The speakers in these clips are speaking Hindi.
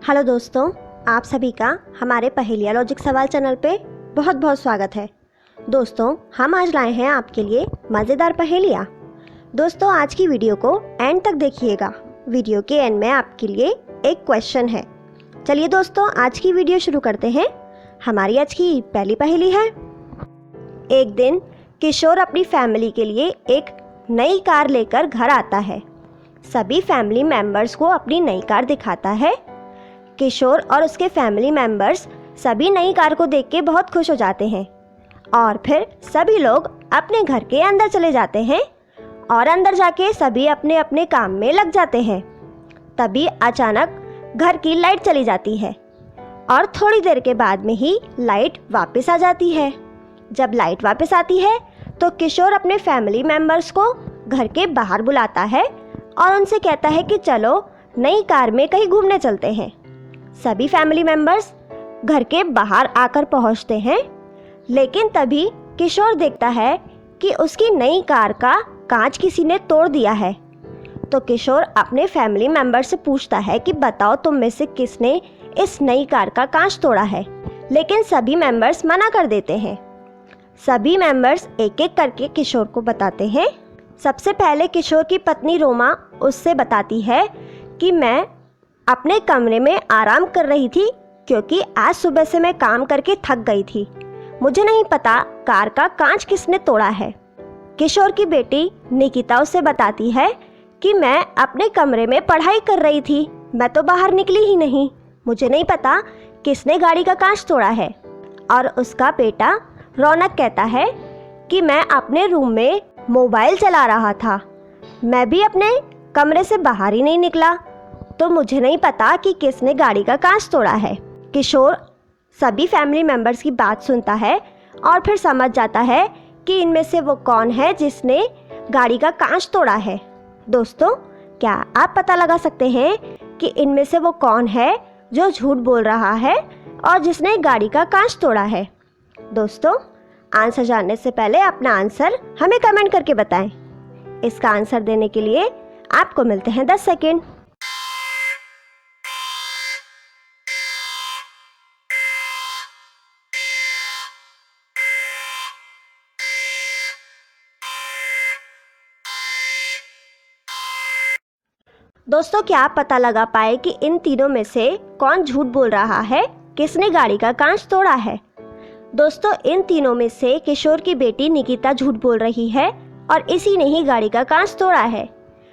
हेलो दोस्तों, आप सभी का हमारे पहेलियाँ लॉजिक सवाल चैनल पे बहुत बहुत स्वागत है। दोस्तों, हम आज लाए हैं आपके लिए मज़ेदार पहेलियाँ। दोस्तों, आज की वीडियो को एंड तक देखिएगा। वीडियो के एंड में आपके लिए एक क्वेश्चन है। चलिए दोस्तों, आज की वीडियो शुरू करते हैं। हमारी आज की पहली पहेली है। एक दिन किशोर अपनी फैमिली के लिए एक नई कार लेकर घर आता है। सभी फैमिली मेंबर्स को अपनी नई कार दिखाता है। किशोर और उसके फैमिली मेंबर्स सभी नई कार को देख के बहुत खुश हो जाते हैं और फिर सभी लोग अपने घर के अंदर चले जाते हैं और अंदर जाके सभी अपने अपने काम में लग जाते हैं। तभी अचानक घर की लाइट चली जाती है और थोड़ी देर के बाद में ही लाइट वापस आ जाती है। जब लाइट वापस आती है तो किशोर अपने फैमिली मेंबर्स को घर के बाहर बुलाता है और उनसे कहता है कि चलो नई कार में कहीं घूमने चलते हैं। सभी फैमिली मेंबर्स घर के बाहर आकर पहुंचते हैं, लेकिन तभी किशोर देखता है कि उसकी नई कार का कांच किसी ने तोड़ दिया है। तो किशोर अपने फैमिली मेंबर से पूछता है कि बताओ तुम में से किसने इस नई कार का कांच तोड़ा है, लेकिन सभी मेंबर्स मना कर देते हैं। सभी मेंबर्स एक एक करके किशोर को बताते हैं। सबसे पहले किशोर की पत्नी रोमा उससे बताती है कि मैं अपने कमरे में आराम कर रही थी क्योंकि आज सुबह से मैं काम करके थक गई थी। मुझे नहीं पता कार का कांच किसने तोड़ा है। किशोर की बेटी निकिता उससे बताती है कि मैं अपने कमरे में पढ़ाई कर रही थी, मैं तो बाहर निकली ही नहीं, मुझे नहीं पता किसने गाड़ी का कांच तोड़ा है। और उसका बेटा रौनक कहता है कि मैं अपने रूम में मोबाइल चला रहा था, मैं भी अपने कमरे से बाहर ही नहीं निकला, तो मुझे नहीं पता कि किसने गाड़ी का कांच तोड़ा है। किशोर सभी फैमिली मेंबर्स की बात सुनता है और फिर समझ जाता है कि इनमें से वो कौन है जिसने गाड़ी का कांच तोड़ा है। दोस्तों, क्या आप पता लगा सकते हैं कि इनमें से वो कौन है जो झूठ बोल रहा है और जिसने गाड़ी का कांच तोड़ा है? दोस्तों, आंसर जानने से पहले अपना आंसर हमें कमेंट करके बताएं। इसका आंसर देने के लिए आपको मिलते हैं 10 सेकेंड। दोस्तों, क्या आप पता लगा पाए कि इन तीनों में से कौन झूठ बोल रहा है, किसने गाड़ी का कांच तोड़ा है? दोस्तों, इन तीनों में से किशोर की बेटी निकिता झूठ बोल रही है और इसी ने ही गाड़ी का कांच तोड़ा है,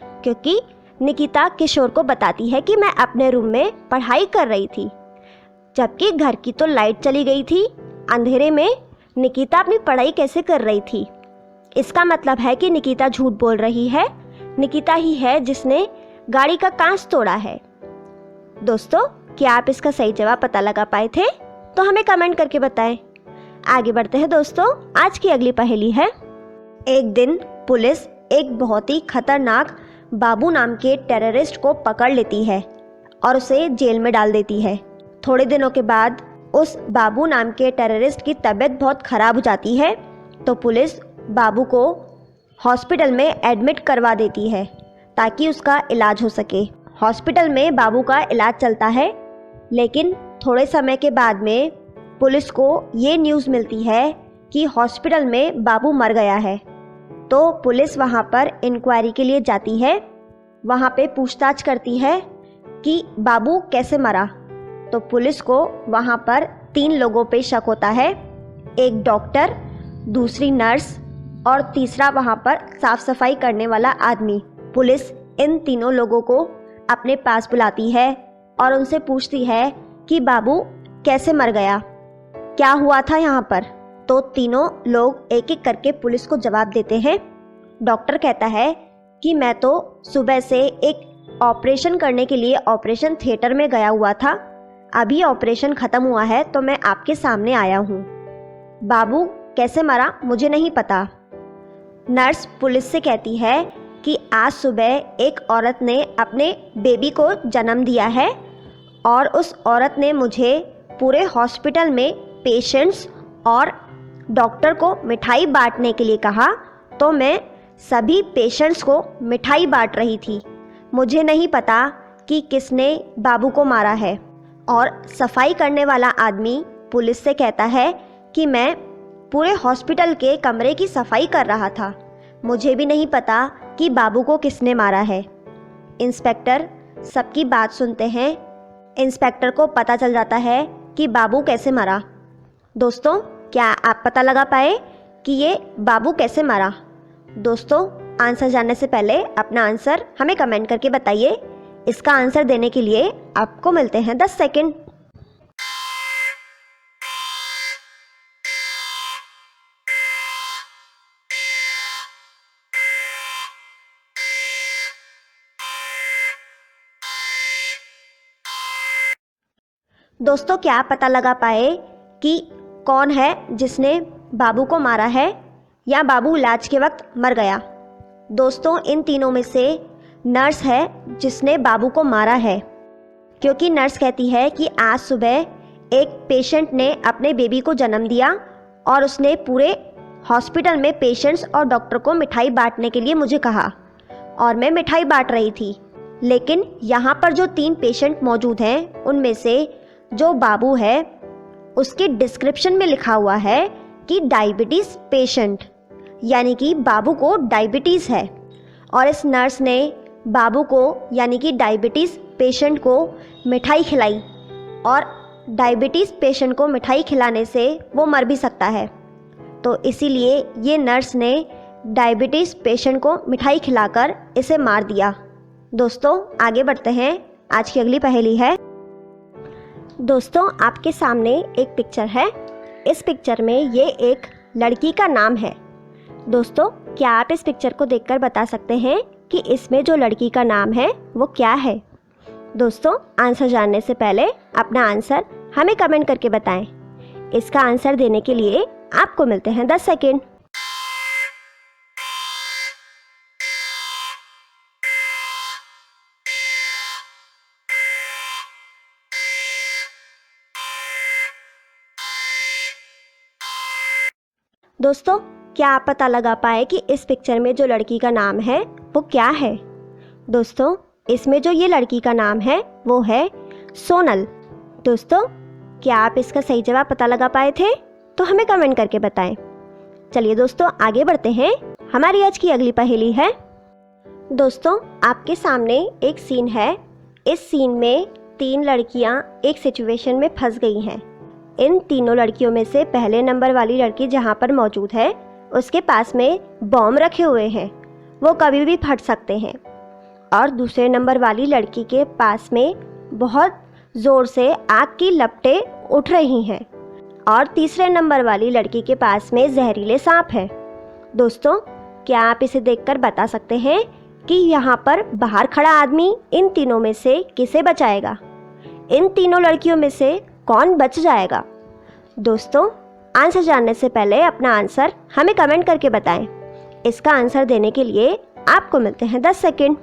क्योंकि निकिता किशोर को बताती है कि मैं अपने रूम में पढ़ाई कर रही थी, जबकि घर की तो लाइट चली गई थी। अंधेरे में निकिता अपनी पढ़ाई कैसे कर रही थी? इसका मतलब है कि निकिता झूठ बोल रही है, निकिता ही है जिसने गाड़ी का कांच तोड़ा है। दोस्तों, क्या आप इसका सही जवाब पता लगा पाए थे? तो हमें कमेंट करके बताएं। आगे बढ़ते हैं दोस्तों, आज की अगली पहेली है। एक दिन पुलिस एक बहुत ही खतरनाक बाबू नाम के टेररिस्ट को पकड़ लेती है और उसे जेल में डाल देती है। थोड़े दिनों के बाद उस बाबू नाम के टेररिस्ट की तबीयत बहुत ख़राब हो जाती है, तो पुलिस बाबू को हॉस्पिटल में एडमिट करवा देती है ताकि उसका इलाज हो सके। हॉस्पिटल में बाबू का इलाज चलता है, लेकिन थोड़े समय के बाद में पुलिस को ये न्यूज़ मिलती है कि हॉस्पिटल में बाबू मर गया है। तो पुलिस वहाँ पर इंक्वायरी के लिए जाती है, वहाँ पे पूछताछ करती है कि बाबू कैसे मरा। तो पुलिस को वहाँ पर 3 लोगों पे शक होता है, एक डॉक्टर, दूसरी नर्स और तीसरा वहाँ पर साफ सफाई करने वाला आदमी। पुलिस इन तीनों लोगों को अपने पास बुलाती है और उनसे पूछती है कि बाबू कैसे मर गया, क्या हुआ था यहाँ पर। तो तीनों लोग एक एक करके पुलिस को जवाब देते हैं। डॉक्टर कहता है कि मैं तो सुबह से एक ऑपरेशन करने के लिए ऑपरेशन थिएटर में गया हुआ था, अभी ऑपरेशन ख़त्म हुआ है तो मैं आपके सामने आया हूँ। बाबू कैसे मरा मुझे नहीं पता। नर्स पुलिस से कहती है कि आज सुबह एक औरत ने अपने बेबी को जन्म दिया है और उस औरत ने मुझे पूरे हॉस्पिटल में पेशेंट्स और डॉक्टर को मिठाई बांटने के लिए कहा, तो मैं सभी पेशेंट्स को मिठाई बांट रही थी। मुझे नहीं पता कि किसने बाबू को मारा है। और सफाई करने वाला आदमी पुलिस से कहता है कि मैं पूरे हॉस्पिटल के कमरे की सफाई कर रहा था, मुझे भी नहीं पता कि बाबू को किसने मारा है। इंस्पेक्टर सबकी बात सुनते हैं। इंस्पेक्टर को पता चल जाता है कि बाबू कैसे मरा। दोस्तों, क्या आप पता लगा पाए कि ये बाबू कैसे मरा? दोस्तों, आंसर जानने से पहले अपना आंसर हमें कमेंट करके बताइए। इसका आंसर देने के लिए आपको मिलते हैं 10 सेकंड। दोस्तों, क्या आप पता लगा पाए कि कौन है जिसने बाबू को मारा है या बाबू इलाज के वक्त मर गया? दोस्तों, इन तीनों में से नर्स है जिसने बाबू को मारा है, क्योंकि नर्स कहती है कि आज सुबह एक पेशेंट ने अपने बेबी को जन्म दिया और उसने पूरे हॉस्पिटल में पेशेंट्स और डॉक्टर को मिठाई बांटने के लिए मुझे कहा और मैं मिठाई बांट रही थी। लेकिन यहाँ पर जो 3 पेशेंट मौजूद हैं उनमें से जो बाबू है उसके डिस्क्रिप्शन में लिखा हुआ है कि डायबिटीज़ पेशेंट, यानी कि बाबू को डायबिटीज़ है। और इस नर्स ने बाबू को यानी कि डायबिटीज़ पेशेंट को मिठाई खिलाई और डायबिटीज़ पेशेंट को मिठाई खिलाने से वो मर भी सकता है, तो इसीलिए ये नर्स ने डायबिटीज़ पेशेंट को मिठाई खिलाकर इसे मार दिया। दोस्तों, आगे बढ़ते हैं। आज की अगली पहेली है। दोस्तों, आपके सामने एक पिक्चर है। इस पिक्चर में ये एक लड़की का नाम है। दोस्तों, क्या आप इस पिक्चर को देखकर बता सकते हैं कि इसमें जो लड़की का नाम है वो क्या है? दोस्तों, आंसर जानने से पहले अपना आंसर हमें कमेंट करके बताएं। इसका आंसर देने के लिए आपको मिलते हैं 10 सेकेंड। दोस्तों, क्या आप पता लगा पाए कि इस पिक्चर में जो लड़की का नाम है वो क्या है? दोस्तों, इसमें जो ये लड़की का नाम है वो है सोनल। दोस्तों, क्या आप इसका सही जवाब पता लगा पाए थे? तो हमें कमेंट करके बताएं। चलिए दोस्तों, आगे बढ़ते हैं। हमारी आज की अगली पहेली है। दोस्तों, आपके सामने एक सीन है। इस सीन में 3 लड़कियां एक सिचुएशन में फंस गई हैं। इन तीनों लड़कियों में से पहले नंबर वाली लड़की जहाँ पर मौजूद है उसके पास में बॉम्ब रखे हुए हैं, वो कभी भी फट सकते हैं। और दूसरे नंबर वाली लड़की के पास में बहुत ज़ोर से आग की लपटें उठ रही हैं और तीसरे नंबर वाली लड़की के पास में जहरीले सांप हैं। दोस्तों, क्या आप इसे देखकर बता सकते हैं कि यहाँ पर बाहर खड़ा आदमी इन तीनों में से किसे बचाएगा? इन तीनों लड़कियों में से कौन बच जाएगा? दोस्तों, आंसर जानने से पहले अपना आंसर हमें कमेंट करके बताएं। इसका आंसर देने के लिए आपको मिलते हैं 10 सेकेंड।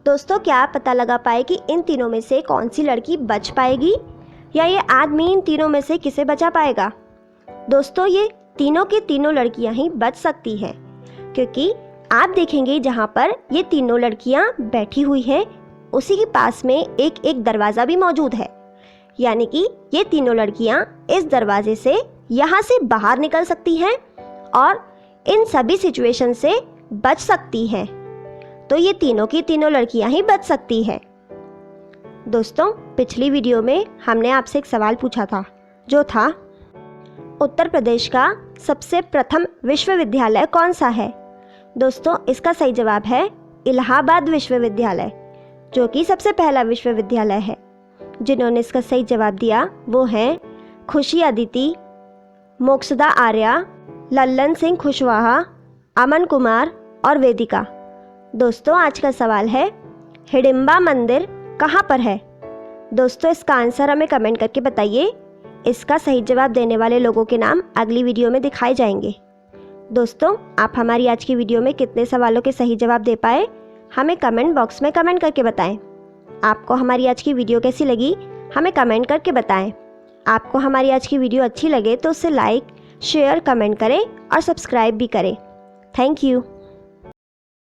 दोस्तों, क्या आप पता लगा पाए कि इन तीनों में से कौन सी लड़की बच पाएगी या ये आदमी इन तीनों में से किसे बचा पाएगा? दोस्तों, ये तीनों की तीनों लड़कियां ही बच सकती हैं, क्योंकि आप देखेंगे जहाँ पर ये तीनों लड़कियां बैठी हुई हैं उसी के पास में एक एक दरवाज़ा भी मौजूद है, यानी कि ये तीनों लड़कियां इस दरवाजे से यहाँ से बाहर निकल सकती हैं और इन सभी सिचुएशन से बच सकती हैं। तो ये तीनों की तीनों लड़कियां ही बच सकती हैं। दोस्तों, पिछली वीडियो में हमने आपसे एक सवाल पूछा था, जो था उत्तर प्रदेश का सबसे प्रथम विश्वविद्यालय कौन सा है? दोस्तों, इसका सही जवाब है इलाहाबाद विश्वविद्यालय, जो कि सबसे पहला विश्वविद्यालय है। जिन्होंने इसका सही जवाब दिया वो हैं खुशी अदिति, मोक्षदा आर्या, लल्लन सिंह कुशवाहा, अमन कुमार और वेदिका। दोस्तों, आज का सवाल है, हिडिंबा मंदिर कहाँ पर है? दोस्तों, इसका आंसर हमें कमेंट करके बताइए। इसका सही जवाब देने वाले लोगों के नाम अगली वीडियो में दिखाए जाएंगे। दोस्तों, आप हमारी आज की वीडियो में कितने सवालों के सही जवाब दे पाए हमें कमेंट बॉक्स में कमेंट करके बताएं। आपको हमारी आज की वीडियो कैसी लगी हमें कमेंट करके बताएं। आपको हमारी आज की वीडियो अच्छी लगे तो उसे लाइक, शेयर, कमेंट करें और सब्सक्राइब भी करें। Thank you.